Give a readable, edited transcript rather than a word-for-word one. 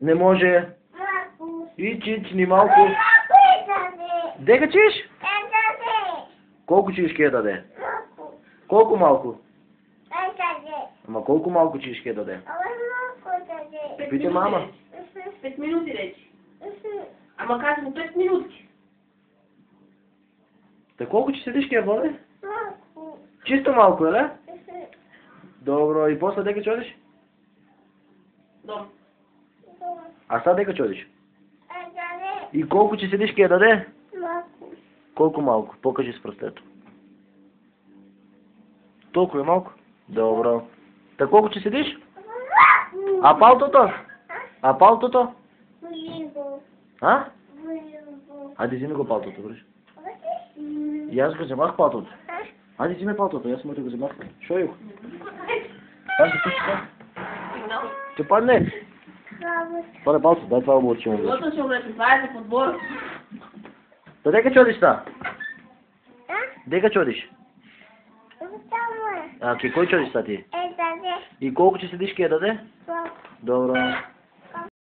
Не може. И чични малко. Дека чиш? Колко чишки я даде? Колко малко? Ама колко малко чишки я даде? Питай мама. 5 минути речи. Ама каза му 5 минутки. Та колко чишки я даде? Чисто малко, е ли? Добро, и после дека чодиш? Дом. А сега дека чодиш? И колко чишки я даде? Колко малко? Покажи с пръстето. Толкова е малко? Добро. Та колко че седиш? А палтото? А палтото? А? Айде вземи го палтото, бреш. И аз го вземах палтото. Айде вземи палтото, аз му го вземах. Шо е? Аз се пушка. Ще падне. Паде палтото, дай това обувачи му. Злото ще умреш, това е за подбор. Та дека чодиш та? Дека чодиш? А, кой чодиш та ти? И колко че седиш ке я даде? Добро.